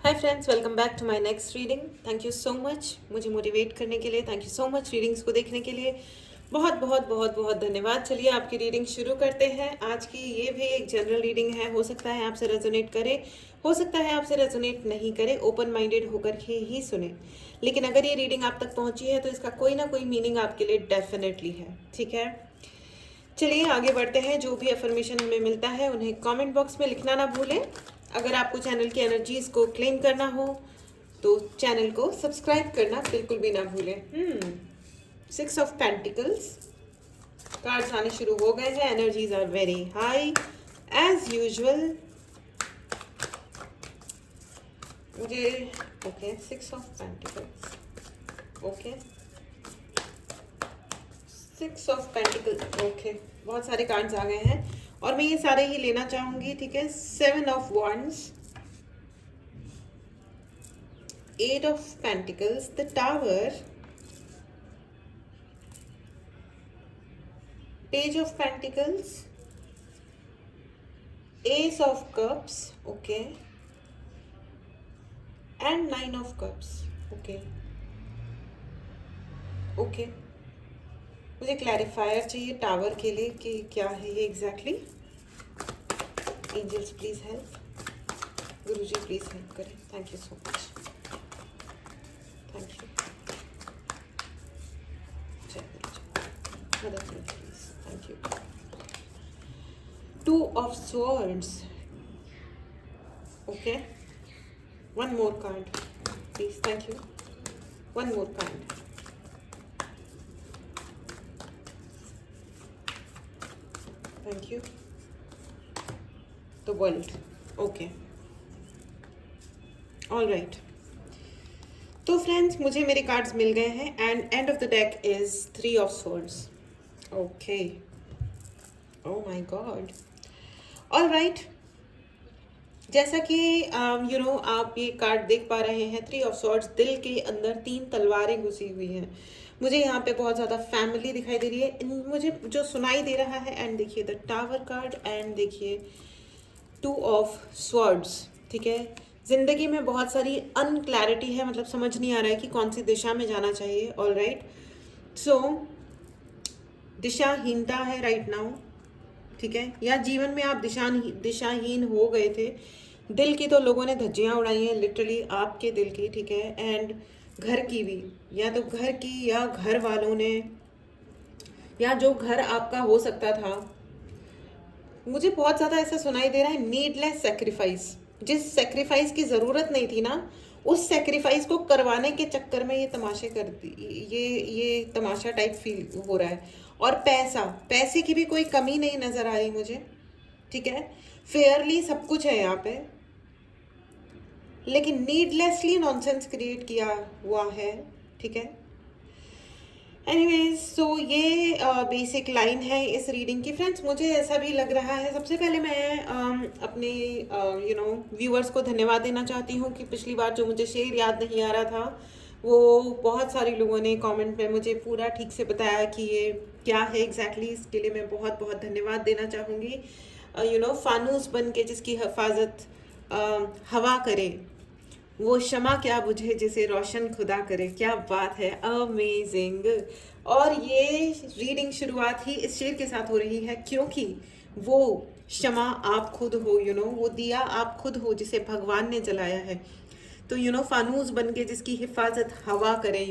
Hi friends, welcome back to my next reading. Thank you so much मुझे motivate करने के लिए। Thank you so much readings को देखने के लिए। बहुत बहुत बहुत बहुत धन्यवाद। चलिए आपकी रीडिंग शुरू करते हैं। आज की ये भी एक जनरल रीडिंग है। हो सकता है आपसे रेजोनेट करे, हो सकता है आपसे रेजोनेट नहीं करे। ओपन माइंडेड होकर के ही सुने। लेकिन अगर ये रीडिंग आप तक पहुंची है तो इसका कोई ना कोई मीनिंग आपके लिए डेफिनेटली है। ठीक है, चलिए आगे बढ़ते हैं। जो भी अफर्मेशन हमें मिलता है उन्हें कमेंट बॉक्स में लिखना ना भूलें। अगर आपको चैनल की एनर्जीज को क्लेम करना हो तो चैनल को सब्सक्राइब करना बिल्कुल भी ना भूलें। 6 ऑफ पेंटिकल्स कार्ड्स आने शुरू हो गए हैं। Energies are very high as usual. मुझे okay 6 of pentacles, okay 6 of pentacles, okay बहुत सारे कार्ड्स आ गए हैं और मैं ये सारे ही लेना चाहूंगी। ठीक है, 7 of wands, 8 of pentacles, the tower, page of pentacles, ace of cups, okay and 9 of cups, okay okay. मुझे क्लैरिफायर चाहिए टावर के लिए कि क्या है ये exactly. Angels please help, Guruji please help करें। Thank you so much, thank you. मदद करें please, thank you. 2 of swords, okay one more card please, thank you. One more card, thank you. The world, okay all right. तो friends मुझे मेरे cards मिल गए हैं and end of the deck is 3 of swords, okay. Oh my God, all right. जैसा कि आप ये card देख पा रहे हैं, 3 ऑफ स्वॉर्ड्स, दिल के अंदर 3 तलवारें घुसी हुई हैं। मुझे यहाँ पे बहुत ज़्यादा फैमिली दिखाई दे रही है। मुझे जो सुनाई दे रहा है, एंड देखिए द टावर कार्ड एंड देखिए 2 ऑफ स्वॉर्ड्स। ठीक है, जिंदगी में बहुत सारी अनक्लैरिटी है, मतलब समझ नहीं आ रहा है कि कौन सी दिशा में जाना चाहिए। ऑल राइट, सो दिशाहीनता है राइट नाउ। ठीक है, या जीवन में आप दिशाहीन हो गए थे। दिल की तो लोगों ने धज्जियां उड़ाई हैं, लिटरली आपके दिल की। ठीक है, एंड घर की भी, या तो घर की या घर वालों ने, या जो घर आपका हो सकता था। मुझे बहुत ज़्यादा ऐसा सुनाई दे रहा है, नीडलेस सेक्रीफाइस। जिस सेक्रीफाइस की ज़रूरत नहीं थी ना, उस सेक्रीफाइस को करवाने के चक्कर में ये तमाशे कर दी, ये तमाशा टाइप फील हो रहा है। और पैसे की भी कोई कमी नहीं नज़र आ रही मुझे। ठीक है, फेयरली सब कुछ है यहाँ पे, लेकिन नीडलेसली नॉनसेंस क्रिएट किया हुआ है। ठीक है, एनीवेज सो ये बेसिक लाइन है इस रीडिंग की। फ्रेंड्स मुझे ऐसा भी लग रहा है, सबसे पहले मैं अपने व्यूअर्स को धन्यवाद देना चाहती हूँ कि पिछली बार जो मुझे शेर याद नहीं आ रहा था, वो बहुत सारे लोगों ने कमेंट में मुझे पूरा ठीक से बताया कि ये क्या है एग्जैक्टली। इसके लिए मैं बहुत बहुत धन्यवाद देना चाहूँगी। फानूस बन के जिसकी हिफाजत हवा करे, वो शमा क्या बुझे जिसे रोशन खुदा करे। क्या बात है, अमेजिंग। और ये रीडिंग शुरुआत ही इस शेर के साथ हो रही है, क्योंकि वो शमा आप खुद हो, वो दिया आप खुद हो जिसे भगवान ने जलाया है। तो फानूस बन के जिसकी हिफाजत हवा करे,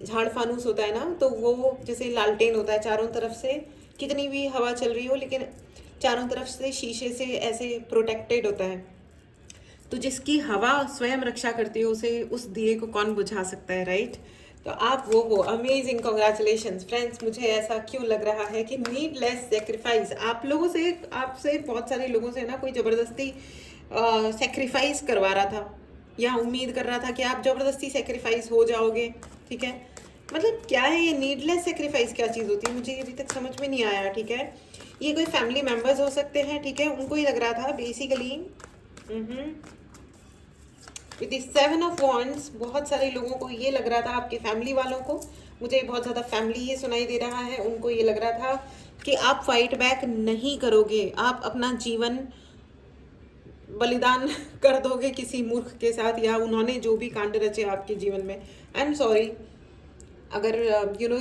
झाड़ फानूस होता है ना, तो वो जैसे लालटेन होता है, चारों तरफ से कितनी भी हवा चल रही हो लेकिन चारों तरफ से शीशे से ऐसे प्रोटेक्टेड होता है। तो जिसकी हवा स्वयं रक्षा करती है, उसे उस दिए को कौन बुझा सकता है, राइट। तो आप वो हो, अमेजिंग, कॉन्ग्रेचुलेशंस फ्रेंड्स। मुझे ऐसा क्यों लग रहा है कि नीडलेस सेक्रीफाइस आप लोगों से, आपसे बहुत सारे लोगों से ना कोई ज़बरदस्ती सेक्रीफाइस करवा रहा था, या उम्मीद कर रहा था कि आप ज़बरदस्ती सेक्रीफाइस हो जाओगे। ठीक है, मतलब क्या है ये नीडलेस सेक्रीफाइस, क्या चीज़ होती है, मुझे अभी तक समझ में नहीं आया। ठीक है, ये कोई फैमिली मेम्बर्स हो सकते हैं। ठीक है, उनको ही लग रहा था basically. With the 7 of wands बहुत सारे लोगों को ये लग रहा था, आपके फैमिली वालों को, मुझे बहुत ज़्यादा फैमिली ये सुनाई दे रहा है, उनको ये लग रहा था कि आप फाइट बैक नहीं करोगे, आप अपना जीवन बलिदान कर दोगे किसी मूर्ख के साथ, या उन्होंने जो भी कांड रचे आपके जीवन में। आई एम सॉरी, अगर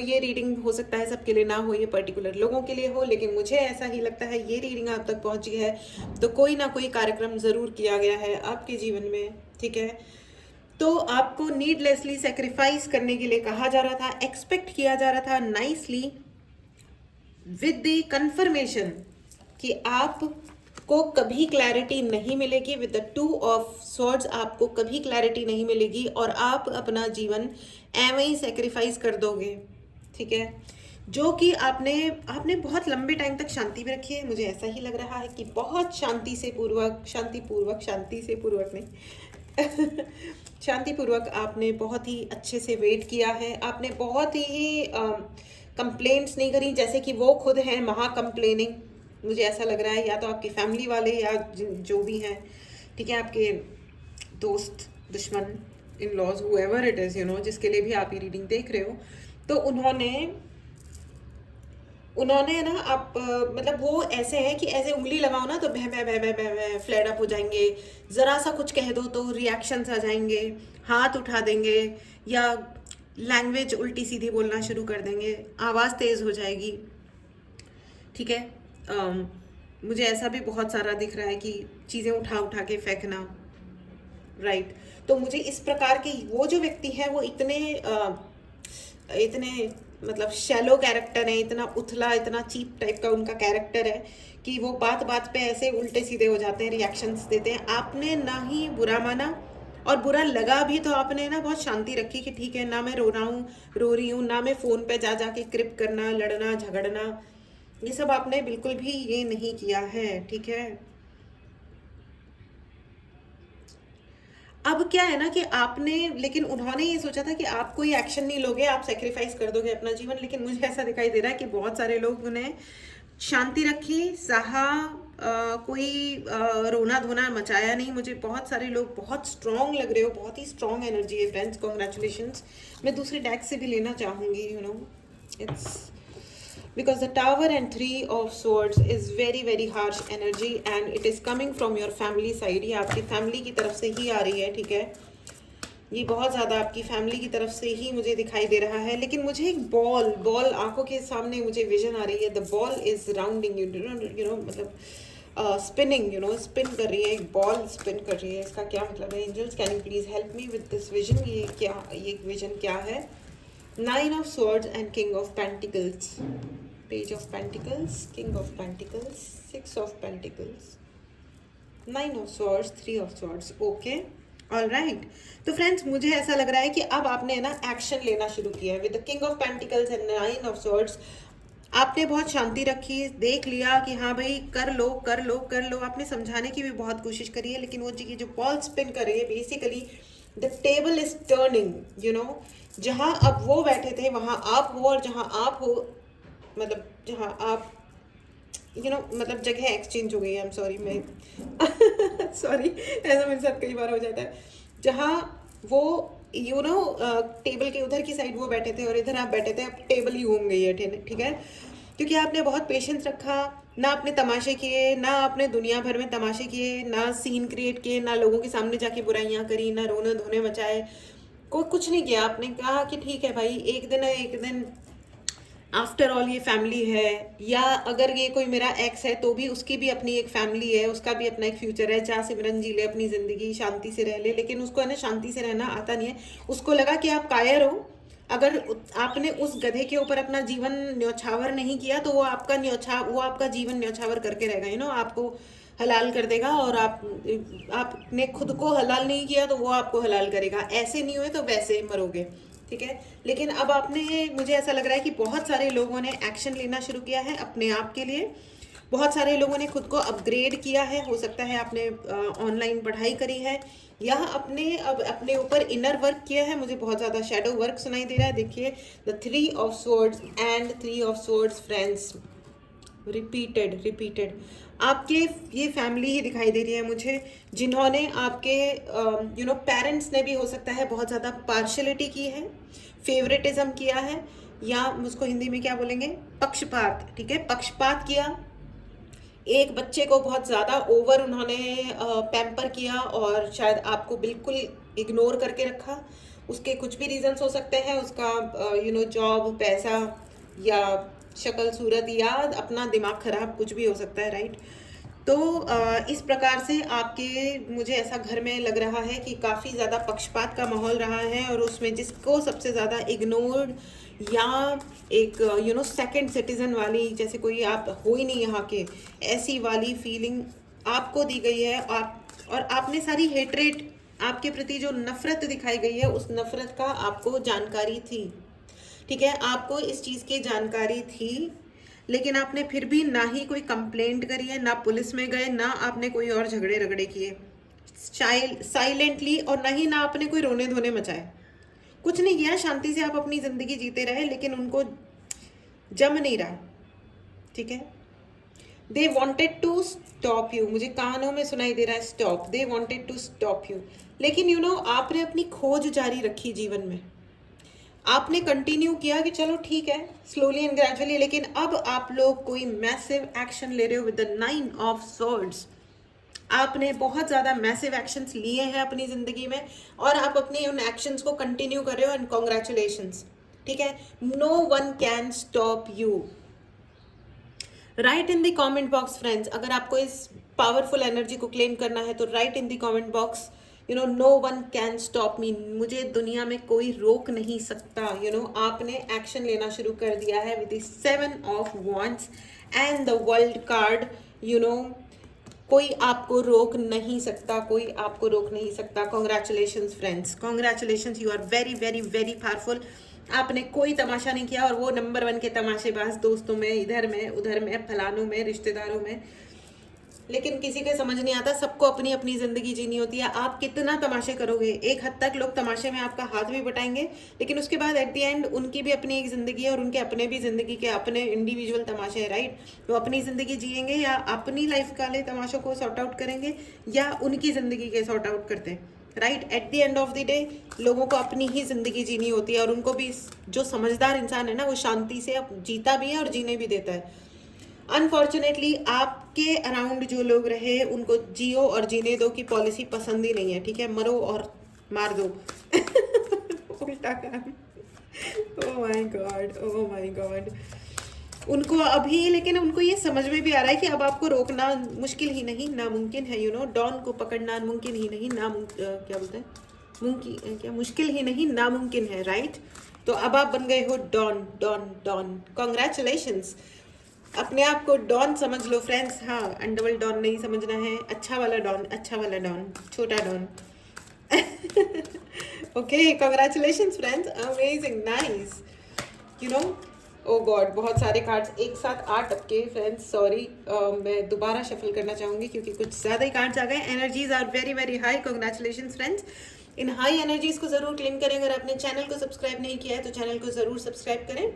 ये रीडिंग हो सकता है सबके लिए ना हो, ये पर्टिकुलर लोगों के लिए हो, लेकिन मुझे ऐसा ही लगता है ये रीडिंग आप तक पहुंची है तो कोई ना कोई कार्यक्रम ज़रूर किया गया है आपके जीवन में, ठीक है। तो आपको नीडलेसली सेक्रीफाइस करने के लिए कहा जा रहा था, एक्सपेक्ट किया जा रहा था नाइसली, विद द कंफर्मेशन कि आपको कभी क्लैरिटी नहीं मिलेगी। With the two of swords आपको कभी क्लैरिटी नहीं मिलेगी और आप अपना जीवन एवं ही सेक्रीफाइस कर दोगे, ठीक है। जो कि आपने बहुत लंबे टाइम तक शांति में रखी है। मुझे ऐसा ही लग रहा है कि बहुत शांति से पूर्वक नहीं शांतिपूर्वक आपने बहुत ही अच्छे से वेट किया है। आपने बहुत ही कंप्लेंट्स नहीं करी, जैसे कि वो खुद हैं महा कंप्लेनिंग। मुझे ऐसा लग रहा है या तो आपकी फैमिली वाले या जो भी हैं, ठीक है, आपके दोस्त, दुश्मन, in laws, however it is, जिसके लिए भी आप ये रीडिंग देख रहे हो, तो उन्होंने ना आप मतलब वो ऐसे हैं कि ऐसे उंगली लगाओ ना तो बह बह बह बह बह बह फ्लैड अप हो जाएंगे। ज़रा सा कुछ कह दो तो रिएक्शंस आ जाएंगे, हाथ उठा देंगे या लैंग्वेज उल्टी सीधी बोलना शुरू कर देंगे, आवाज़ तेज़ हो जाएगी, ठीक है। मुझे ऐसा भी बहुत सारा दिख रहा है कि चीज़ें उठा उठा के फेंकना, राइट। तो मुझे इस प्रकार के वो जो व्यक्ति हैं वो इतने मतलब शैलो कैरेक्टर है, इतना उथला, इतना चीप टाइप का उनका कैरेक्टर है कि वो बात बात पे ऐसे उल्टे सीधे हो जाते हैं, रिएक्शंस देते हैं। आपने ना ही बुरा माना और बुरा लगा भी तो आपने ना बहुत शांति रखी कि ठीक है, ना मैं रो रही हूँ, ना मैं फ़ोन पे जा के क्रिप करना, लड़ना झगड़ना, ये सब आपने बिल्कुल भी ये नहीं किया है, ठीक है। अब क्या है ना कि लेकिन उन्होंने ये सोचा था कि आप कोई एक्शन नहीं लोगे, आप सेक्रीफाइस कर दोगे अपना जीवन, लेकिन मुझे ऐसा दिखाई दे रहा है कि बहुत सारे लोग उन्हें शांति रखी, सहा, कोई रोना धोना मचाया नहीं। मुझे बहुत सारे लोग बहुत स्ट्रांग लग रहे हो, बहुत ही स्ट्रांग एनर्जी है फ्रेंड्स, कॉन्ग्रेचुलेशंस। मैं दूसरे डेक से भी लेना चाहूँगी, it's because the tower and three of swords is very very harsh energy and it is coming from your family side। ये आपकी फैमिली की तरफ से ही आ रही है, ठीक है। ये बहुत ज़्यादा आपकी फैमिली की तरफ से ही मुझे दिखाई दे रहा है। लेकिन मुझे एक बॉल आंखों के सामने मुझे विजन आ रही है। द बॉल इज राउंडिंग, मतलब स्पिनिंग, स्पिन कर रही है, एक बॉल स्पिन कर रही है। इसका क्या मतलब है? Angels, can you please help me with this vision? ये विजन क्या है? 9 of swords and King of Pentacles, Page of Pentacles, King of Pentacles, 6 of Pentacles, 9 of Swords, 3 of Swords। Okay, all right. तो friends मुझे ऐसा लग रहा है कि अब आपने ना एक्शन लेना शुरू किया है with the King of Pentacles and 9 of Swords। आपने बहुत शांति रखी, देख लिया कि हाँ भाई कर लो कर लो कर लो। आपने समझाने की भी बहुत कोशिश करी है, लेकिन वो जी जो बॉल स्पिन कर रही है, basically the table is turning, जहाँ अब वो बैठे थे वहाँ आप हो, और जहाँ आप हो मतलब जहाँ आप मतलब जगह एक्सचेंज हो गई है। आई एम सॉरी, मैं सॉरी, ऐसा मेरे साथ कई बार हो जाता है। जहाँ वो टेबल के उधर की साइड वो बैठे थे और इधर आप बैठे थे, अब टेबल ही घूम गई है, ठीक है। क्योंकि आपने बहुत पेशेंस रखा, ना आपने तमाशे किए, ना आपने दुनिया भर में तमाशे किए, ना सीन क्रिएट किए, ना लोगों के सामने जाके बुराइयां करी, ना रोने धोने मचाए, कोई कुछ नहीं किया। आपने कहा कि ठीक है भाई, एक दिन है, एक दिन आफ्टर ऑल ये फैमिली है, या अगर ये कोई मेरा एक्स है तो भी उसकी भी अपनी एक फैमिली है, उसका भी अपना एक फ्यूचर है। चाहे सिमरन जी ले अपनी ज़िंदगी, शांति से रह ले, लेकिन उसको है ना शांति से रहना आता नहीं है। उसको लगा कि आप कायर हो, अगर आपने उस गधे के ऊपर अपना जीवन न्यौछावर नहीं किया तो वो आपका जीवन न्यौछावर करके रहेगा, आपको हलाल कर देगा, और आपने खुद को हलाल नहीं किया तो वो आपको हलाल करेगा। ऐसे नहीं हुए तो वैसे मरोगे, ठीक है। लेकिन अब मुझे ऐसा लग रहा है कि बहुत सारे लोगों ने एक्शन लेना शुरू किया है अपने आप के लिए। बहुत सारे लोगों ने खुद को अपग्रेड किया है। हो सकता है आपने ऑनलाइन पढ़ाई करी है, या अपने ऊपर इनर वर्क किया है। मुझे बहुत ज़्यादा शैडो वर्क सुनाई दे रहा है। देखिए, the 3 of Swords and 3 of Swords friends, repeated आपके ये फैमिली ही दिखाई दे रही है मुझे, जिन्होंने आपके पेरेंट्स ने भी हो सकता है बहुत ज़्यादा पार्शलिटी की है, फेवरेटिज्म किया है, या मुझको हिंदी में क्या बोलेंगे, पक्षपात, ठीक है, पक्षपात किया। एक बच्चे को बहुत ज़्यादा ओवर उन्होंने पैम्पर किया और शायद आपको बिल्कुल इग्नोर करके रखा। उसके कुछ भी रीजंस हो सकते हैं, उसका जॉब, पैसा, या शक्ल सूरत, या अपना दिमाग खराब, कुछ भी हो सकता है, राइट। तो इस प्रकार से आपके, मुझे ऐसा घर में लग रहा है कि काफ़ी ज़्यादा पक्षपात का माहौल रहा है, और उसमें जिसको सबसे ज़्यादा इग्नोर्ड या एक सेकंड सिटीजन वाली, जैसे कोई आप हो ही नहीं यहाँ के, ऐसी वाली फीलिंग आपको दी गई है। और आपने सारी हेट्रेट, आपके प्रति जो नफरत दिखाई गई है, उस नफरत का आपको जानकारी थी, ठीक है, आपको इस चीज़ की जानकारी थी, लेकिन आपने फिर भी ना ही कोई कंप्लेंट करी है, ना पुलिस में गए, ना आपने कोई और झगड़े रगड़े किए, साइलेंटली, और ना ही ना आपने कोई रोने धोने मचाए, कुछ नहीं किया, शांति से आप अपनी जिंदगी जीते रहे, लेकिन उनको जम नहीं रहा, ठीक है। They wanted to stop you, मुझे कानों में सुनाई दे रहा है stop, they wanted to stop you, लेकिन आपने अपनी खोज जारी रखी जीवन में, आपने कंटिन्यू किया कि चलो ठीक है, स्लोली एंड ग्रेजुअली, लेकिन अब आप लोग कोई मैसिव एक्शन ले रहे हो विद द 9 ऑफ सॉर्ड्स। आपने बहुत ज़्यादा मैसिव एक्शंस लिए हैं अपनी ज़िंदगी में, और आप अपने उन एक्शंस को कंटिन्यू कर रहे हो, एंड कॉन्ग्रेचुलेशंस, ठीक है। No one can stop you. Write in the comment box friends, अगर आपको इस पावरफुल एनर्जी को क्लेम करना है तो write in the comment box, no one can stop me, मुझे दुनिया में कोई रोक नहीं सकता। आपने एक्शन लेना शुरू कर दिया है with the 7 of wands and the world card. कोई आपको रोक नहीं सकता, कोई आपको रोक नहीं सकता। Congratulations friends, congratulations, you are very very very powerful. आपने कोई तमाशा नहीं किया, और वो नंबर 1 के तमाशेबाज दोस्तों में, इधर में, उधर में, फलानों में, रिश्तेदारों में, लेकिन किसी के समझ नहीं आता, सबको अपनी अपनी ज़िंदगी जीनी होती है। आप कितना तमाशे करोगे, एक हद तक लोग तमाशे में आपका हाथ भी बटाएंगे, लेकिन उसके बाद एट द एंड उनकी भी अपनी एक ज़िंदगी है, और उनके अपने भी ज़िंदगी के अपने इंडिविजुअल तमाशे हैं, राइट। वो अपनी ज़िंदगी जिएंगे, या अपनी लाइफ वाले तमाशों को सॉर्ट आउट करेंगे, या उनकी ज़िंदगी के सॉर्ट आउट करते हैं, right. At the end of the day लोगों को अपनी ही ज़िंदगी जीनी होती है, और उनको भी, जो समझदार इंसान है ना, वो शांति से जीता भी है और जीने भी देता है। अनफॉर्चुनेटली आपके अराउंड जो लोग रहे, उनको जियो और जीने दो की पॉलिसी पसंद ही नहीं है, ठीक है, मरो और मार दो। उल्टा काम। Oh my God, oh my God. उनको अभी, लेकिन उनको ये समझ में भी आ रहा है कि अब आपको रोकना मुश्किल ही नहीं, नामुमकिन है। डॉन को पकड़ना मुमकिन ही नहीं, क्या बोलते हैं, क्या मुश्किल ही नहीं, नामुमकिन है, राइट। तो अब आप बन गए हो डॉन, डॉन, डॉन। कॉन्ग्रेचुलेशंस, अपने आप को डॉन समझ लो फ्रेंड्स। हाँ, अनडबल डॉन नहीं समझना है, अच्छा वाला डॉन, अच्छा वाला डॉन, छोटा don. Okay, congratulations friends, amazing, nice. Oh god, बहुत सारे कार्ड्स एक साथ आ टपके फ्रेंड्स, सॉरी। मैं दोबारा शफल करना चाहूँगी क्योंकि कुछ ज़्यादा ही कार्ड्स आ गए। Energies are very very high. Congratulations friends, इन हाई एनर्जीज को ज़रूर क्लेम करें। अगर आपने चैनल को सब्सक्राइब नहीं किया है तो चैनल को ज़रूर सब्सक्राइब करें।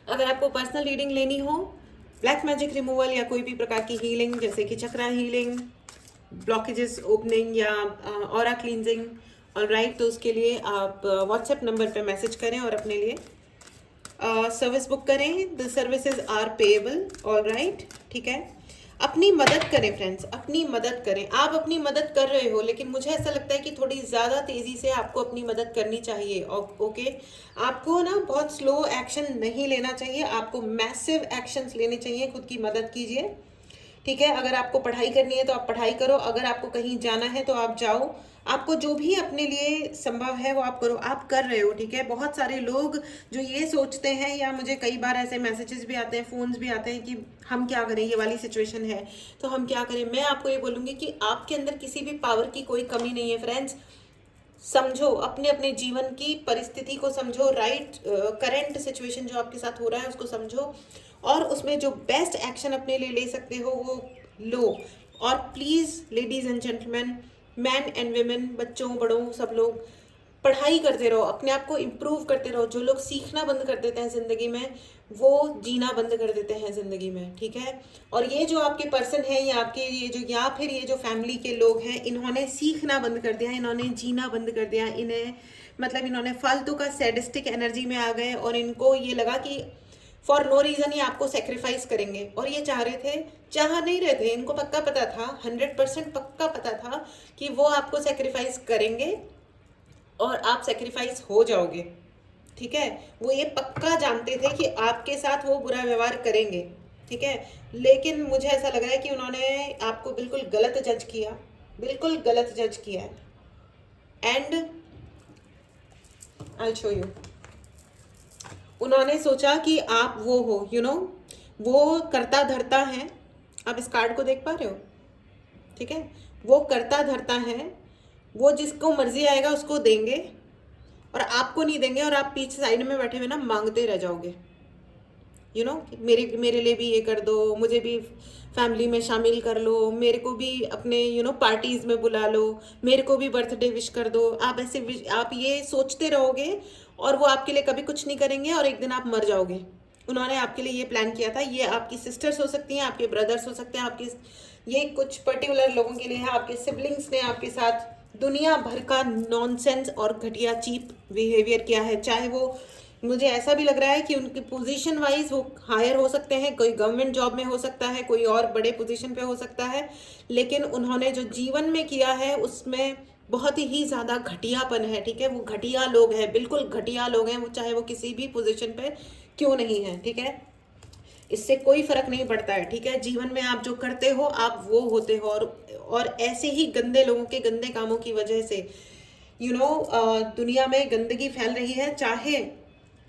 अगर आपको पर्सनल रीडिंग लेनी हो, ब्लैक मैजिक रिमूवल, या कोई भी प्रकार की हीलिंग, जैसे कि चक्रा हीलिंग, ब्लॉकेजेस ओपनिंग, या ऑरा क्लींजिंग, ऑलराइट, तो उसके लिए आप व्हाट्सएप नंबर पे मैसेज करें और अपने लिए सर्विस बुक करें। The services are payable, alright, ठीक है। अपनी मदद करें फ्रेंड्स, अपनी मदद करें। आप अपनी मदद कर रहे हो, लेकिन मुझे ऐसा लगता है कि थोड़ी ज़्यादा तेज़ी से आपको अपनी मदद करनी चाहिए। ओके, आपको ना बहुत स्लो एक्शन नहीं लेना चाहिए, आपको मैसिव एक्शंस लेने चाहिए। खुद की मदद कीजिए, ठीक है। अगर आपको पढ़ाई करनी है तो आप पढ़ाई करो, अगर आपको कहीं जाना है तो आप जाओ, आपको जो भी अपने लिए संभव है वो आप करो। आप कर रहे हो, ठीक है। बहुत सारे लोग जो ये सोचते हैं, या मुझे कई बार ऐसे मैसेजेस भी आते हैं, फ़ोन्स भी आते हैं कि हम क्या करें, ये वाली सिचुएशन है तो हम क्या करें। मैं आपको ये बोलूँगी कि आपके अंदर किसी भी पावर की कोई कमी नहीं है फ्रेंड्स। समझो, अपने अपने जीवन की परिस्थिति को समझो, राइट, करंट सिचुएशन जो आपके साथ हो रहा है उसको समझो, और उसमें जो बेस्ट एक्शन अपने लिए ले सकते हो वो लो। और please ladies and gentleman, man and women, बच्चों बड़ों, सब लोग पढ़ाई करते रहो, अपने आप को इम्प्रूव करते रहो। जो लोग सीखना बंद कर देते हैं ज़िंदगी में, वो जीना बंद कर देते हैं ज़िंदगी में, ठीक है। और ये जो आपके पर्सन है, या आपके ये जो, या फिर ये जो फैमिली के लोग हैं, इन्होंने सीखना बंद कर दिया, इन्होंने जीना बंद कर दिया। इन्हें मतलब इन्होंने फालतू का सैडिस्टिक एनर्जी में आ गए, और इनको ये लगा कि फॉर नो रीज़न ही आपको सेक्रीफाइस करेंगे। और ये चाह नहीं रहे थे, इनको पक्का पता था, 100% पक्का पता था कि वो आपको सेक्रीफाइस करेंगे और आप सेक्रीफाइस हो जाओगे, ठीक है। वो ये पक्का जानते थे कि आपके साथ वो बुरा व्यवहार करेंगे, ठीक है। लेकिन मुझे ऐसा लग रहा है कि उन्होंने आपको बिल्कुल गलत जज किया, बिल्कुल गलत जज किया है। एंड आई शो यू, उन्होंने सोचा कि आप वो हो, वो करता धरता है। आप इस कार्ड को देख पा रहे हो, ठीक है। वो करता धरता है, वो जिसको मर्जी आएगा उसको देंगे और आपको नहीं देंगे, और आप पीछे साइड में बैठे हुए ना मांगते रह जाओगे, मेरे लिए भी ये कर दो, मुझे भी फैमिली में शामिल कर लो, मेरे को भी अपने पार्टीज में बुला लो, मेरे को भी बर्थडे विश कर दो। आप आप ये सोचते रहोगे और वो आपके लिए कभी कुछ नहीं करेंगे और एक दिन आप मर जाओगे। उन्होंने आपके लिए ये प्लान किया था। ये आपकी सिस्टर्स हो सकती हैं, आपके ब्रदर्स हो सकते हैं, ये कुछ पर्टिकुलर लोगों के लिए है, आपके सिबलिंग्स ने आपके साथ दुनिया भर का नॉनसेंस और घटिया चीप बिहेवियर किया है। चाहे वो, मुझे ऐसा भी लग रहा है कि उनकी पोजीशन वाइज वो हायर हो सकते हैं, कोई गवर्नमेंट जॉब में हो सकता है, कोई और बड़े पोजीशन पे हो सकता है, लेकिन उन्होंने जो जीवन में किया है उसमें बहुत ही ज़्यादा घटियापन है, ठीक है। वो घटिया लोग हैं, बिल्कुल घटिया लोग हैं वो, चाहे वो किसी भी पोजीशन पे क्यों नहीं है, ठीक है। इससे कोई फर्क नहीं पड़ता है, ठीक है। जीवन में आप जो करते हो आप वो होते हो, और ऐसे ही गंदे लोगों के गंदे कामों की वजह से दुनिया में गंदगी फैल रही है। चाहे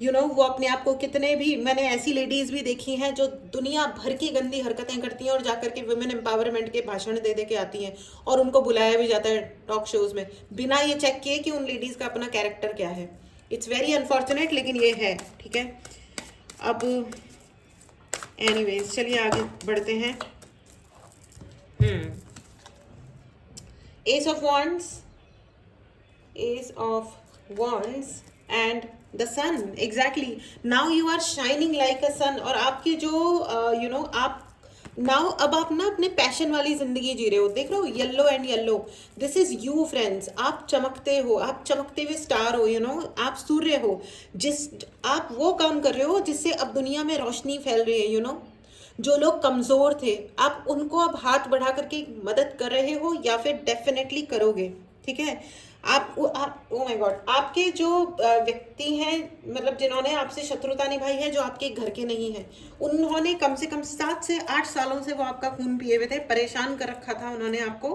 वो अपने आप को कितने भी, मैंने ऐसी लेडीज भी देखी हैं जो दुनिया भर की गंदी हरकतें करती हैं और जाकर के वुमेन एम्पावरमेंट के भाषण दे दे के आती हैं, और उनको बुलाया भी जाता है टॉक शोज में बिना ये चेक किए कि उन लेडीज का अपना कैरेक्टर क्या है। इट्स वेरी अनफॉर्चुनेट, लेकिन ये है, ठीक है। अब एनीवेज चलिए आगे बढ़ते हैं। Ace of wands, ace of wands and the sun, exactly. Now you are shining like a sun. और आपकी जो आप नाउ, अब आप ना अपने पैशन वाली जिंदगी जी रहे हो। देख रहे हो yellow and yellow, this is you friends. आप चमकते हो, आप चमकते हुए स्टार हो, आप सूर्य हो, आप वो काम कर रहे हो जिससे अब दुनिया में रोशनी फैल रही है। जो लोग कमजोर थे, आप उनको अब हाथ बढ़ा करके मदद कर रहे हो, या फिर डेफिनेटली करोगे, ठीक है। आप ओ माय गॉड, आपके जो व्यक्ति हैं, मतलब जिन्होंने आपसे शत्रुता निभाई है, जो आपके घर के नहीं है, उन्होंने कम से कम 7 से 8 सालों से वो आपका खून पिए हुए थे, परेशान कर रखा था उन्होंने आपको,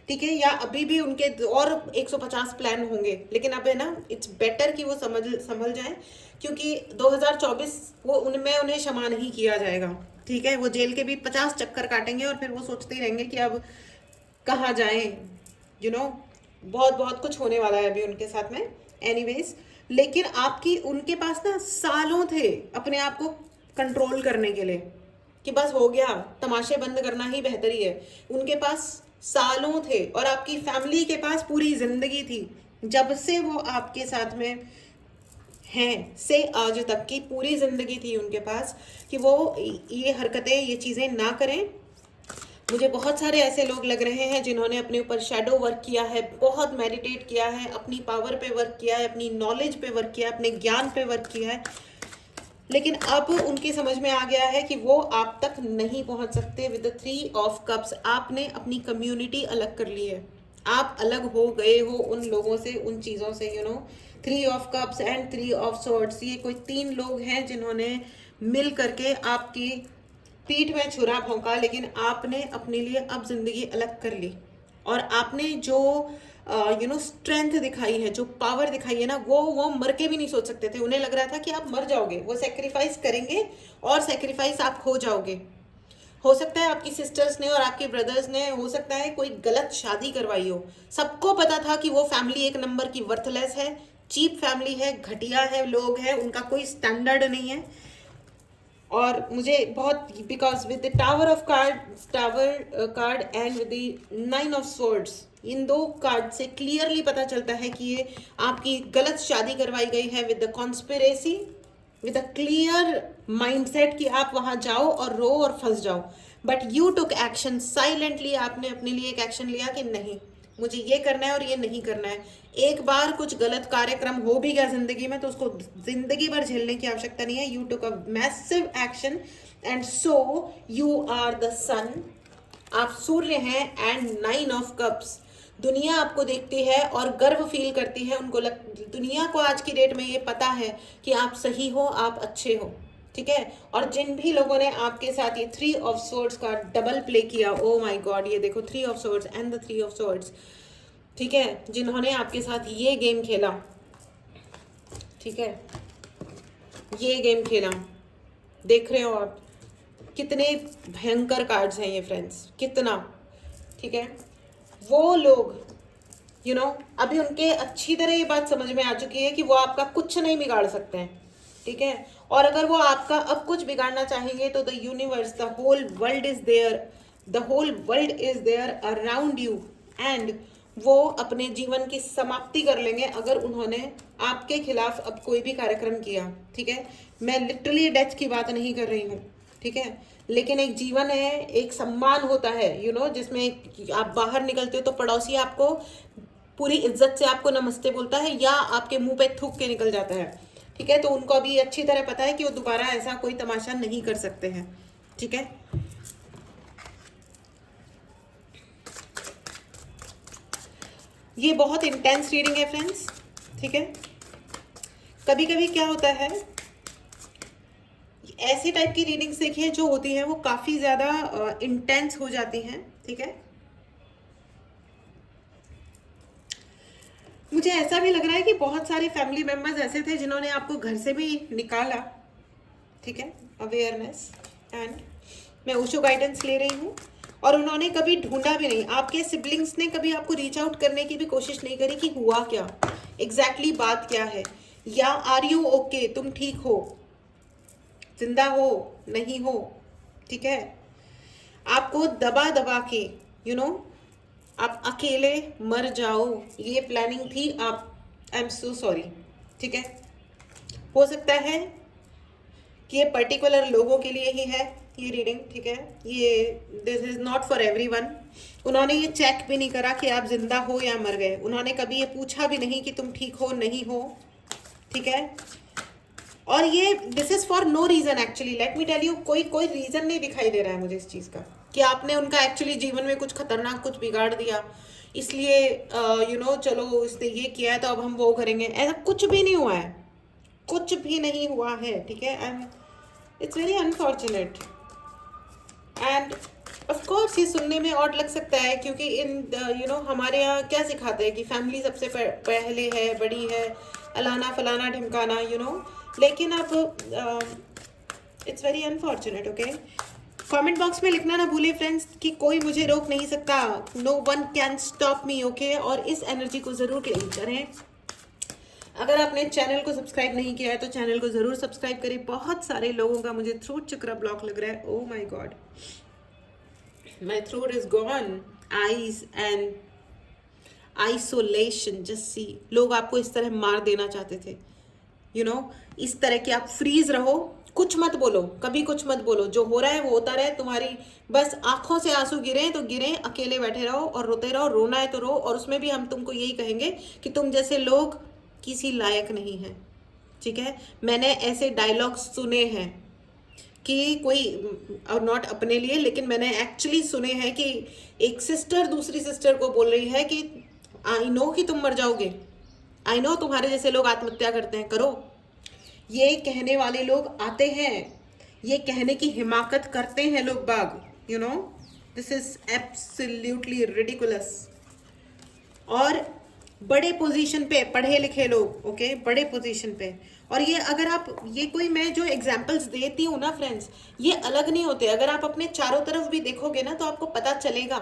ठीक है। या अभी भी उनके और 150 प्लान होंगे, लेकिन अब है ना, इट्स बेटर कि वो संभल जाएं, क्योंकि 2024 वो उनमें उन्हें क्षमा नहीं किया जाएगा, ठीक है। वो जेल के भी 50 चक्कर काटेंगे और फिर वो सोचते ही रहेंगे कि अब कहाँ जाएं, बहुत बहुत कुछ होने वाला है अभी उनके साथ में। एनीवेज, लेकिन आपकी उनके पास ना सालों थे अपने आप को कंट्रोल करने के लिए, कि बस हो गया, तमाशे बंद करना ही बेहतरी है। उनके पास सालों थे, और आपकी फैमिली के पास पूरी जिंदगी थी। जब से वो आपके साथ में हैं से आज तक की पूरी जिंदगी थी उनके पास, कि वो ये हरकतें, ये चीज़ें ना करें। मुझे बहुत सारे ऐसे लोग लग रहे हैं जिन्होंने अपने ऊपर शैडो वर्क किया है, बहुत मेडिटेट किया है, अपनी पावर पे वर्क किया है, अपनी नॉलेज पे वर्क किया है, अपने ज्ञान पे वर्क किया है, लेकिन अब उनकी समझ में आ गया है कि वो आप तक नहीं पहुंच सकते। विद द 3 ऑफ कप्स आपने अपनी कम्युनिटी अलग कर ली है, आप अलग हो गए हो उन लोगों से, उन चीज़ों से। 3 of cups and 3 of swords, ये कोई 3 लोग हैं जिन्होंने मिल करके आपकी पीठ में छुरा भोंका, लेकिन आपने अपने लिए अब जिंदगी अलग कर ली। और आपने जो स्ट्रेंथ दिखाई है, जो पावर दिखाई है ना, वो मर के भी नहीं सोच सकते थे। उन्हें लग रहा था कि आप मर जाओगे, वो सेक्रीफाइस करेंगे और सेक्रीफाइस आप हो जाओगे। हो सकता है आपकी सिस्टर्स ने और आपके ब्रदर्स ने, हो सकता है कोई गलत शादी करवाई हो। सबको पता था कि वो फैमिली एक नंबर की वर्थलेस है, चीप फैमिली है, घटिया है, लोग हैं, उनका कोई स्टैंडर्ड नहीं है। और मुझे बहुत, because with the tower card and with the 9 of swords, in 2 card से क्लियरली पता चलता है कि ये आपकी गलत शादी करवाई गई है, with the conspiracy, with a clear mindset कि आप वहां जाओ और रो और फंस जाओ। But you took action silently, आपने अपने लिए एक एक्शन लिया कि नहीं, मुझे ये करना है और ये नहीं करना है। एक बार कुछ गलत कार्यक्रम हो भी गया जिंदगी में तो उसको जिंदगी भर झेलने की आवश्यकता नहीं है। You took a massive action and so you are the sun, आप सूर्य हैं। एंड 9 ऑफ कप्स, दुनिया आपको देखती है और गर्व फील करती है। दुनिया को आज की डेट में ये पता है कि आप सही हो, आप अच्छे हो, ठीक है। और जिन भी लोगों ने आपके साथ ये 3 ऑफ सोर्ड्स का डबल प्ले किया, ओ माय गॉड, ये देखो 3 of swords and the 3 of swords, ठीक है, जिन्होंने आपके साथ ये गेम खेला, ठीक है, ये गेम खेला, देख रहे हो आप कितने भयंकर कार्ड्स हैं ये फ्रेंड्स, कितना, ठीक है। वो लोग अभी उनके अच्छी तरह ये बात समझ में आ चुकी है कि वो आपका कुछ नहीं बिगाड़ सकते हैं, ठीक है। और अगर वो आपका अब कुछ बिगाड़ना चाहेंगे तो the universe, the whole world is there, the whole world is there around you, and वो अपने जीवन की समाप्ति कर लेंगे अगर उन्होंने आपके खिलाफ अब कोई भी कार्यक्रम किया, ठीक है। मैं लिटरली डेथ की बात नहीं कर रही हूँ, ठीक है, लेकिन एक जीवन है, एक सम्मान होता है जिसमें आप बाहर निकलते हो तो पड़ोसी आपको पूरी इज्जत से आपको नमस्ते बोलता है या आपके मुंह पे थूक के निकल जाता है, ठीक है। तो उनको अभी अच्छी तरह पता है कि वो दोबारा ऐसा कोई तमाशा नहीं कर सकते हैं, ठीक है। ये बहुत इंटेंस रीडिंग है फ्रेंड्स, ठीक है। कभी कभी क्या होता है, ऐसी टाइप की रीडिंग्स देखिए जो होती हैं वो काफी ज्यादा इंटेंस हो जाती हैं, ठीक है। मुझे ऐसा भी लग रहा है कि बहुत सारे फैमिली मेंबर्स ऐसे थे जिन्होंने आपको घर से भी निकाला, ठीक है, अवेयरनेस। एंड मैं ओशो गाइडेंस ले रही हूँ और उन्होंने कभी ढूंढा भी नहीं, आपके सिबलिंग्स ने कभी आपको रीच आउट करने की भी कोशिश नहीं करी कि हुआ क्या, एग्जैक्टली बात क्या है, या आर यू ओके, तुम ठीक हो, जिंदा हो, नहीं हो, ठीक है। आपको दबा दबा के आप अकेले मर जाओ, ये प्लानिंग थी। आप, आई एम सो सॉरी, ठीक है। हो सकता है कि ये पर्टिकुलर लोगों के लिए ही है ये रीडिंग, ठीक है। ये this is not for everyone. उन्होंने ये चेक भी नहीं करा कि आप जिंदा हो या मर गए, उन्होंने कभी ये पूछा भी नहीं कि तुम ठीक हो, नहीं हो, ठीक है। और ये this is for no reason, actually let me tell you, कोई रीजन नहीं दिखाई दे रहा है मुझे इस चीज का कि आपने उनका एक्चुअली जीवन में कुछ खतरनाक कुछ बिगाड़ दिया, इसलिए चलो इसने ये किया है तो अब हम वो करेंगे। ऐसा कुछ भी नहीं हुआ है, कुछ भी नहीं हुआ है, ठीक है। And it's very unfortunate. End of course ये सुनने में ऑड लग सकता है क्योंकि इन हमारे यहाँ क्या सिखाते हैं कि फैमिली सबसे पहले है, बड़ी है, अलाना फलाना ढिमकाना, लेकिन अब it's very unfortunate, okay. Comment box में लिखना ना भूले फ्रेंड्स कि कोई मुझे रोक नहीं सकता, no one can stop me, okay. और इस एनर्जी को जरूर क्लेम करें। अगर आपने चैनल को सब्सक्राइब नहीं किया है तो चैनल को जरूर सब्सक्राइब करें। बहुत सारे लोगों का मुझे थ्रोट चक्रा ब्लॉक लग रहा है, oh my God, my throat is gone, eyes and isolation, just see. लोग आपको इस तरह मार देना चाहते थे, इस तरह कि आप फ्रीज रहो, कुछ मत बोलो, कभी कुछ मत बोलो, जो हो रहा है वो होता रहे, तुम्हारी बस आंखों से आंसू गिरे तो गिरे, अकेले बैठे रहो और रोते रहो, रोना है तो रो। और उसमें भी हम तुमको यही कहेंगे कि तुम जैसे लोग किसी लायक नहीं हैं, ठीक है। मैंने ऐसे डायलॉग्स सुने हैं कि कोई, और नॉट अपने लिए, लेकिन मैंने एक्चुअली सुने हैं कि एक सिस्टर दूसरी सिस्टर को बोल रही है कि आई नो कि तुम मर जाओगे, आई नो तुम्हारे जैसे लोग आत्महत्या करते हैं, करो। ये कहने वाले लोग आते हैं, ये कहने की हिमाकत करते हैं लोग बाग, दिस इज एब्सोल्युटली रिडिकुलस। और बड़े पोजीशन पे पढ़े लिखे लोग, ओके, बड़े पोजीशन पे। और ये अगर आप, ये कोई मैं जो एग्जांपल्स देती हूँ ना फ्रेंड्स, ये अलग नहीं होते। अगर आप अपने चारों तरफ भी देखोगे ना तो आपको पता चलेगा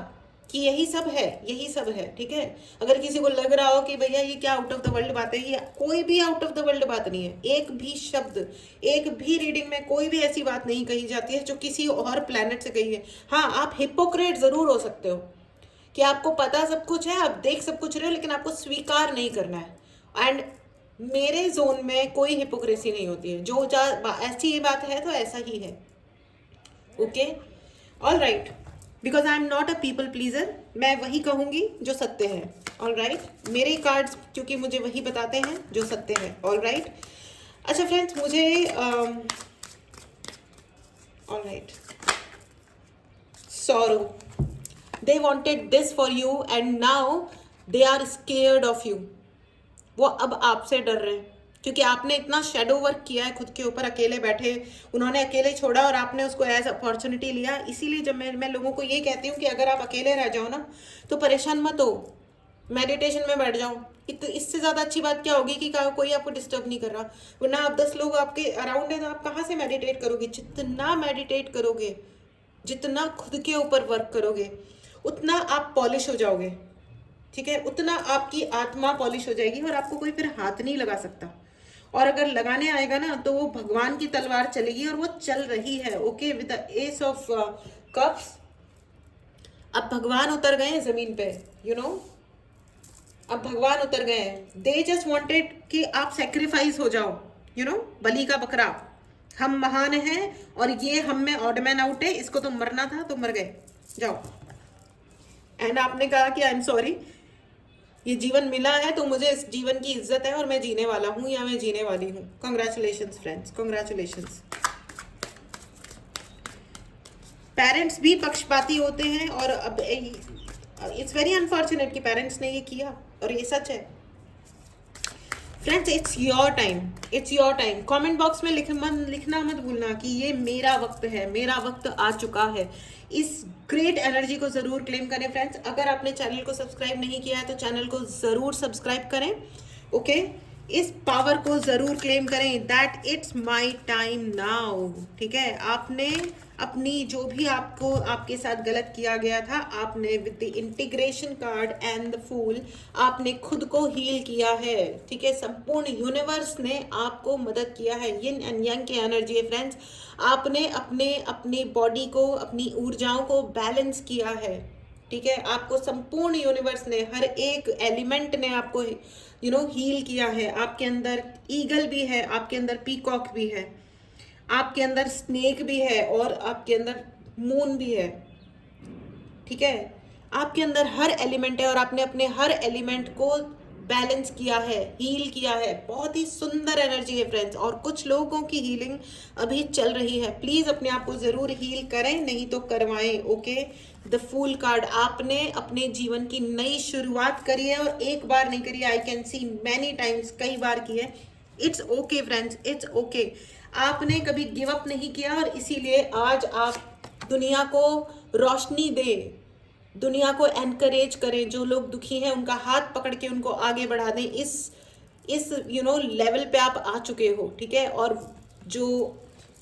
कि यही सब है, यही सब है, ठीक है। अगर किसी को लग रहा हो कि भैया ये क्या आउट ऑफ द वर्ल्ड बात है, ये कोई भी आउट ऑफ द वर्ल्ड बात नहीं है। एक भी शब्द, एक भी रीडिंग में कोई भी ऐसी बात नहीं कही जाती है जो किसी और प्लेनेट से कही है। हाँ, आप हिपोक्रेट जरूर हो सकते हो कि आपको पता सब कुछ है, आप देख सब कुछ रहे हो, लेकिन आपको स्वीकार नहीं करना है। एंड मेरे जोन में कोई हिपोक्रेसी नहीं होती है, जो ऐसी बात है तो ऐसा ही है, okay, all right. Because I am not a people pleaser, मैं वही कहूंगी जो सत्य है। ऑल राइट, मेरे कार्ड्स क्योंकि मुझे वही बताते हैं जो सत्य है। ऑल राइट, अच्छा फ्रेंड्स, मुझे all right, sorrow, they wanted this for you and now they are scared of you। वो अब आपसे डर रहे हैं क्योंकि आपने इतना शेडो वर्क किया है खुद के ऊपर, अकेले बैठे, उन्होंने अकेले छोड़ा और आपने उसको एज अपॉर्चुनिटी लिया। इसीलिए जब मैं लोगों को ये कहती हूँ कि अगर आप अकेले रह जाओ ना तो परेशान मत हो, मेडिटेशन में बैठ जाओ। इससे ज़्यादा अच्छी बात क्या होगी कि कोई आपको डिस्टर्ब नहीं कर रहा। वरना आप 10 लोग आपके अराउंड है तो आप कहाँ से मेडिटेट करोगे। जितना मेडिटेट करोगे, जितना खुद के ऊपर वर्क करोगे, उतना आप पॉलिश हो जाओगे, ठीक है, उतना आपकी आत्मा पॉलिश हो जाएगी और आपको कोई फिर हाथ नहीं लगा सकता। और अगर लगाने आएगा ना तो वो भगवान की तलवार चलेगी और वो चल रही है। Okay, with the S of cups अब भगवान उतर गए हैं जमीन पे, यू नो, अब भगवान उतर गए हैं। दे जस्ट वांटेड कि आप सेक्रीफाइस हो जाओ, यू नो, बलि का बकरा। हम महान हैं और ये हम में ऑड मैन आउट है, इसको तो मरना था तो मर गए, जाओ। एंड आपने कहा कि आई एम सॉरी, ये जीवन मिला है तो मुझे इस जीवन की इज्जत है और मैं जीने वाला हूं या मैं जीने वाली हूं। Congratulations friends, congratulations. पेरेंट्स भी पक्षपाती होते हैं और अब इट्स वेरी अनफॉर्चुनेट कि पेरेंट्स ने ये किया और ये सच है। Friends, it's your time, it's your time. Comment box में लिखना मत भूलना कि ये मेरा वक्त है, मेरा वक्त आ चुका है। इस ग्रेट एनर्जी को ज़रूर क्लेम करें फ्रेंड्स। अगर आपने चैनल को सब्सक्राइब नहीं किया है तो चैनल को ज़रूर सब्सक्राइब करें। ओके, इस पावर को ज़रूर क्लेम करें that it's my time now. ठीक है, आपने अपनी जो भी आपको आपके साथ गलत किया गया था, आपने with the integration card and the fool आपने खुद को हील किया है। ठीक है, संपूर्ण यूनिवर्स ने आपको मदद किया है। यिन एंड यंग की एनर्जी है फ्रेंड्स। आपने अपने बॉडी को, अपनी ऊर्जाओं को बैलेंस किया है। ठीक है, आपको संपूर्ण यूनिवर्स ने, हर एक एलिमेंट ने आपको हील किया है। आपके अंदर ईगल भी है, आपके अंदर पीकॉक भी है, आपके अंदर स्नेक भी है और आपके अंदर मून भी है। ठीक है, आपके अंदर हर एलिमेंट है और आपने अपने हर एलिमेंट को बैलेंस किया है, हील किया है। बहुत ही सुंदर एनर्जी है फ्रेंड्स। और कुछ लोगों की हीलिंग अभी चल रही है। प्लीज अपने आप को जरूर हील करें, नहीं तो करवाएं। ओके, द फूल कार्ड, आपने अपने जीवन की नई शुरुआत करी है और एक बार नहीं करी है, I can see many times, कई बार की है। It's okay friends, it's okay. आपने कभी गिव अप नहीं किया और इसीलिए आज आप दुनिया को रोशनी दें, दुनिया को एनकरेज करें। जो लोग दुखी हैं उनका हाथ पकड़ के उनको आगे बढ़ा दें। इस लेवल पे आप आ चुके हो। ठीक है, और जो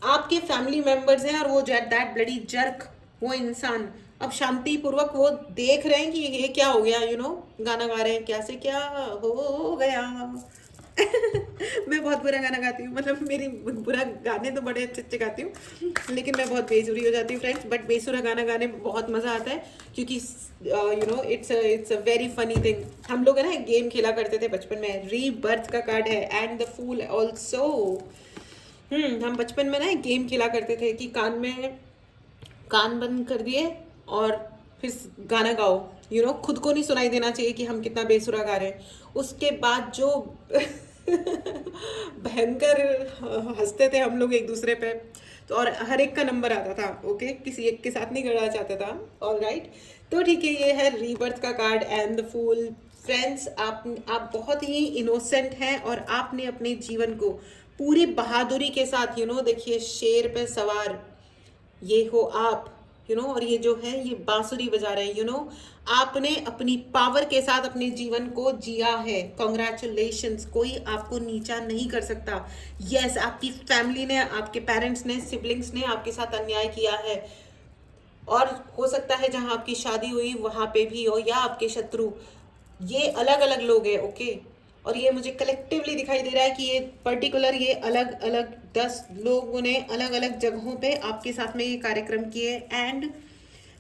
आपके फैमिली मेंबर्स हैं और वो दैट ब्लडी जर्क, वो इंसान अब शांति पूर्वक वो देख रहे हैं कि ये क्या हो गया, गाना गा रहे हैं, क्या से क्या हो गया। मैं बहुत बुरा गाना गाती हूँ, मतलब मेरी बुरा गाने तो बड़े अच्छे अच्छे गाती हूँ, लेकिन मैं बहुत बेसुरी हो जाती हूँ फ्रेंड्स। बट बेसुरा गाना गाने में बहुत मज़ा आता है क्योंकि it's a very funny thing. हम लोग है ना गेम खेला करते थे बचपन में, रीबर्थ का कार्ड है एंड द फूल ऑल्सो। हम बचपन में ना एक गेम खेला करते थे कि कान बंद कर दिए और फिर गाना गाओ। खुद को नहीं सुनाई देना चाहिए कि हम कितना बेसुरा गा रहे हैं। उसके बाद जो भयंकर हंसते थे हम लोग एक दूसरे पे, तो और हर एक का नंबर आता था। ओके, किसी एक के साथ नहीं गड़ा चाहता था। ऑल राइट, तो ठीक है, ये है रीबर्थ का card and the fool. Friends, आप बहुत ही इनोसेंट हैं और आपने अपने जीवन को पूरी बहादुरी के साथ देखिए, शेर पे सवार ये हो आप, और ये जो है ये बांसुरी बजा रहे हैं। आपने अपनी पावर के साथ अपने जीवन को जिया है। कॉन्ग्रेचुलेशंस, कोई आपको नीचा नहीं कर सकता। यस, आपकी फैमिली ने, आपके पेरेंट्स ने, सिबलिंग्स ने आपके साथ अन्याय किया है और हो सकता है जहां आपकी शादी हुई वहां पे भी हो, या आपके शत्रु, ये अलग अलग लोग हैं। ओके, और ये मुझे कलेक्टिवली दिखाई दे रहा है कि ये पर्टिकुलर ये अलग अलग 10 लोगों ने अलग अलग जगहों पे आपके साथ में ये कार्यक्रम किए एंड,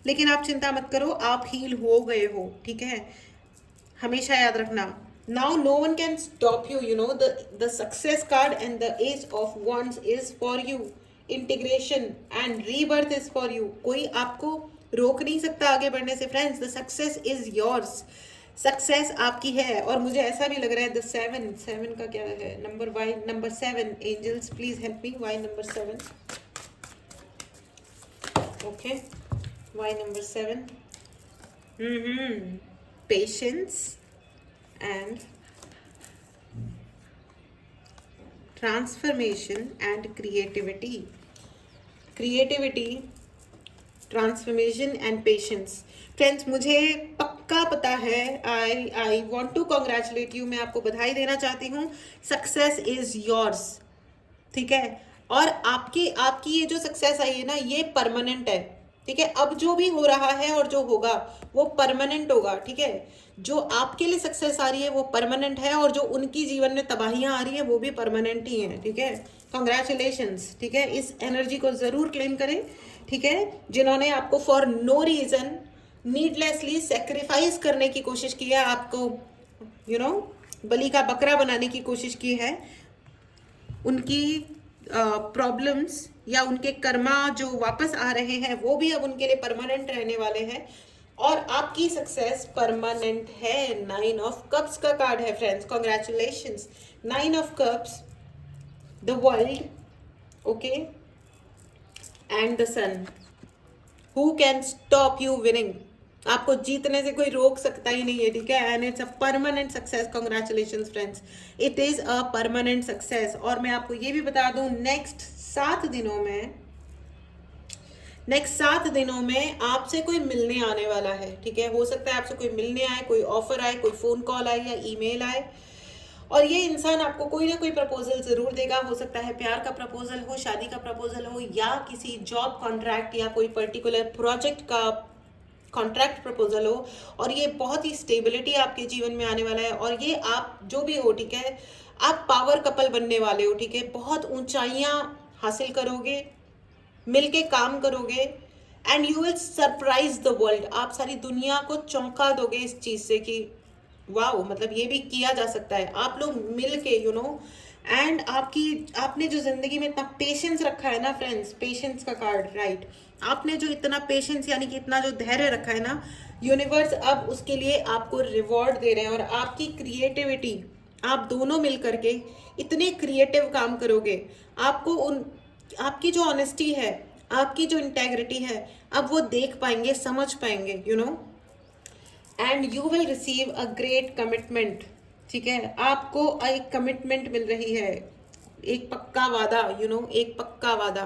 लेकिन आप चिंता मत करो, आप हील हो गए हो। ठीक है, हमेशा याद रखना, now no one can stop you. The success card and the ace of wands is for you, integration and rebirth is for you. कोई आपको रोक नहीं सकता आगे बढ़ने से friends. The success is yours, success आपकी है। और मुझे ऐसा भी लग रहा है द सेवन, सेवन का क्या है number, why number 7, angels please help me, why number 7, okay why number 7, patience and transformation and creativity, creativity, transformation and patience. Friends मुझे पक्का पता है, I want to congratulate you, मैं आपको बधाई देना चाहती हूँ। सक्सेस इज योर्स, ठीक है। और आपकी आपकी ये जो सक्सेस आई है ना, ये परमानेंट है, ठीक है। अब जो भी हो रहा है और जो होगा वो परमानेंट होगा, ठीक है। जो आपके लिए सक्सेस आ रही है वो परमानेंट है, और जो उनकी जीवन में तबाहियां आ रही है वो भी परमानेंट ही है, ठीक है। कॉन्ग्रेचुलेशंस, ठीक है। इस एनर्जी को जरूर क्लेम करें, ठीक है। जिन्होंने आपको for no reason needlessly sacrifice करने की कोशिश की है, आपको बलि का बकरा बनाने की कोशिश की है, उनकी प्रॉब्लम्स या उनके कर्मा जो वापस आ रहे हैं वो भी अब उनके लिए परमानेंट रहने वाले हैं, और आपकी सक्सेस परमानेंट है। 9 ऑफ कप्स का कार्ड है friends, congratulations. 9 of cups, the world, okay, and the sun. Who can stop you winning? आपको जीतने से कोई रोक सकता ही नहीं है, ठीक है। And it's a permanent success, congratulation friends, it is a permanent success. और मैं आपको ये भी बता दूं, नेक्स्ट 7 दिनों में आपसे कोई मिलने आने वाला है, ठीक है। हो सकता है आपसे कोई मिलने आए, कोई ऑफर आए, कोई फोन कॉल आए या ईमेल आए, और ये इंसान आपको कोई ना कोई प्रपोजल जरूर देगा। हो सकता है प्यार का प्रपोजल हो, शादी का प्रपोजल हो, या किसी जॉब कॉन्ट्रैक्ट या कोई पर्टिकुलर प्रोजेक्ट का कॉन्ट्रैक्ट प्रपोजल हो, और ये बहुत ही स्टेबिलिटी आपके जीवन में आने वाला है। और ये आप जो भी हो, ठीक है, आप पावर कपल बनने वाले हो, ठीक है। बहुत ऊंचाइयां हासिल करोगे, मिलके काम करोगे, and you will surprise the world. आप सारी दुनिया को चौंका दोगे इस चीज से कि वाओ, मतलब ये भी किया जा सकता है। आप लोग मिल के एंड आपने जो जिंदगी में इतना पेशेंस रखा है ना फ्रेंड्स, पेशेंस का कार्ड, राइट। आपने जो इतना पेशेंस यानी कि इतना जो धैर्य रखा है ना, यूनिवर्स अब उसके लिए आपको रिवॉर्ड दे रहे हैं। और आपकी क्रिएटिविटी, आप दोनों मिल करके इतने क्रिएटिव काम करोगे, आपको आपकी जो ऑनेस्टी है, आपकी जो इंटेग्रिटी है, अब वो देख पाएंगे, समझ पाएंगे, and you will receive a great commitment, ठीक है। आपको एक कमिटमेंट मिल रही है, एक पक्का वादा, एक पक्का वादा,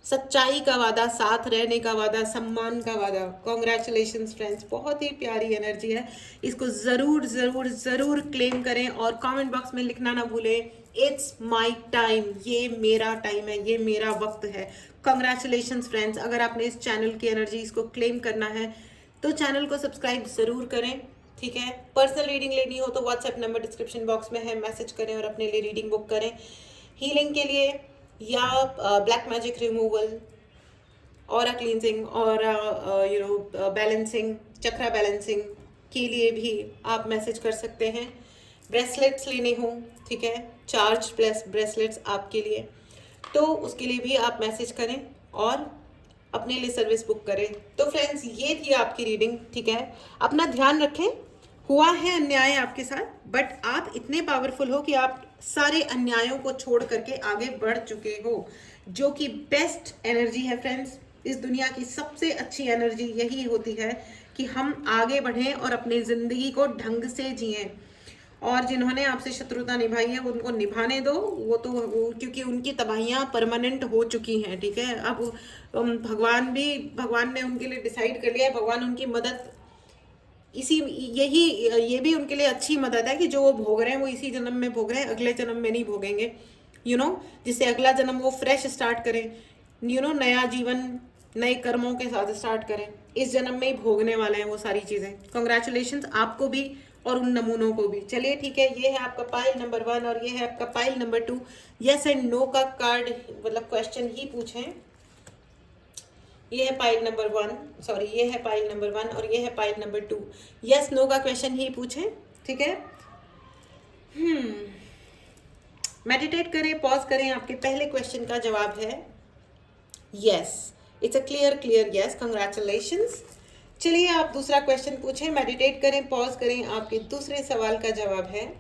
सच्चाई का वादा, साथ रहने का वादा, सम्मान का वादा। कॉन्ग्रेचुलेशंस फ्रेंड्स, बहुत ही प्यारी एनर्जी है। इसको जरूर जरूर जरूर क्लेम करें, और कमेंट बॉक्स में लिखना ना भूलें, इट्स माई टाइम, ये मेरा टाइम है, ये मेरा वक्त है। Congratulations friends. अगर आपने इस चैनल की एनर्जी इसको क्लेम करना है तो चैनल को सब्सक्राइब जरूर करें, ठीक है। पर्सनल रीडिंग लेनी हो तो व्हाट्सएप नंबर डिस्क्रिप्शन बॉक्स में है, मैसेज करें और अपने लिए रीडिंग बुक करें। हीलिंग के लिए या ब्लैक मैजिक रिमूवल, और क्लींजिंग, और बैलेंसिंग, चक्रा बैलेंसिंग के लिए भी आप मैसेज कर सकते हैं। ब्रेसलेट्स लेने हो, ठीक है, चार्ज प्लस ब्रेसलेट्स आपके लिए, तो उसके लिए भी आप मैसेज करें और अपने लिए सर्विस बुक करें। तो फ्रेंड्स, ये थी आपकी रीडिंग, ठीक है। अपना ध्यान रखें, हुआ है अन्याय आपके साथ, बट आप इतने पावरफुल हो कि आप सारे अन्यायों को छोड़ करके आगे बढ़ चुके हो, जो कि बेस्ट एनर्जी है फ्रेंड्स। इस दुनिया की सबसे अच्छी एनर्जी यही होती है कि हम आगे बढ़ें और अपनी जिंदगी को ढंग से जिएं। और जिन्होंने आपसे शत्रुता निभाई है उनको निभाने दो, क्योंकि उनकी तबाहियां परमानेंट हो चुकी हैं, ठीक है। अब भगवान ने उनके लिए डिसाइड कर लिया है, भगवान उनकी मदद ये भी उनके लिए अच्छी मदद है कि जो वो भोग रहे हैं वो इसी जन्म में भोग रहे हैं, अगले जन्म में नहीं भोगेंगे, जिससे अगला जन्म वो फ्रेश स्टार्ट करें, नया जीवन नए कर्मों के साथ स्टार्ट करें। इस जन्म में ही भोगने वाले हैं वो सारी चीजें। कॉन्ग्रेचुलेशंस आपको भी और उन नमूनों को भी। चलिए ठीक है, ये है आपका पाइल नंबर 1 और ये है आपका pile number 2। Yes and no का कार्ड, मतलब क्वेश्चन ही पूछें। ये है पाइल नंबर 1, सॉरी, ये है पाइल नंबर 1 और ये है पाइल नंबर 2। यस नो का क्वेश्चन ही पूछें, ठीक है। मेडिटेट करें, पॉज करें। आपके पहले क्वेश्चन का जवाब है yes, it's a clear yes, congratulations. चलिए आप दूसरा क्वेश्चन पूछें, मेडिटेट करें, पॉज करें। आपके दूसरे सवाल का जवाब है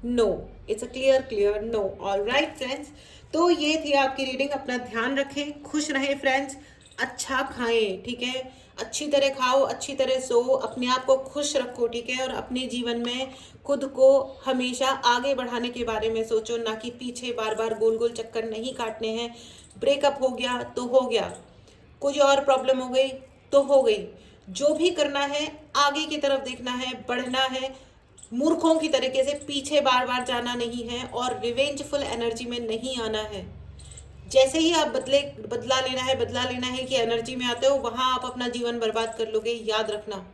no. It's a clear no. All right friends, तो ये थी आपकी रीडिंग। अपना ध्यान रखें, खुश रहें फ्रेंड्स, अच्छा खाएं, ठीक है, अच्छी तरह खाओ, अच्छी तरह सो, अपने आप को खुश रखो, ठीक है, और अपने जीवन में खुद को हमेशा आगे बढ़ाने के बारे में सोचो, ना कि पीछे बार बार गोल गोल चक्कर नहीं काटने हैं। ब्रेकअप हो गया तो हो गया, कोई और प्रॉब्लम हो गई तो हो गई, जो भी करना है आगे की तरफ देखना है, बढ़ना है, मूर्खों की तरीके से पीछे बार बार जाना नहीं है और रिवेंजफुल एनर्जी में नहीं आना है। जैसे ही आप बदला लेना है कि एनर्जी में आते हो, वहां आप अपना जीवन बर्बाद कर लोगे, याद रखना,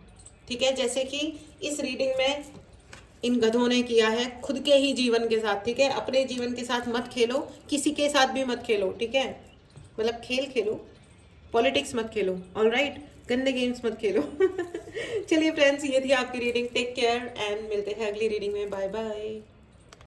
ठीक है। जैसे कि इस रीडिंग में इन गधों ने किया है खुद के ही जीवन के साथ, ठीक है। अपने जीवन के साथ मत खेलो, किसी के साथ भी मत खेलो, ठीक है। मतलब खेल खेलो, पॉलिटिक्स मत खेलो, ऑल राइट, गंदे गेम्स मत खेलो। चलिए फ्रेंड्स, ये थी आपकी रीडिंग। टेक केयर एंड मिलते हैं अगली रीडिंग में। Bye bye.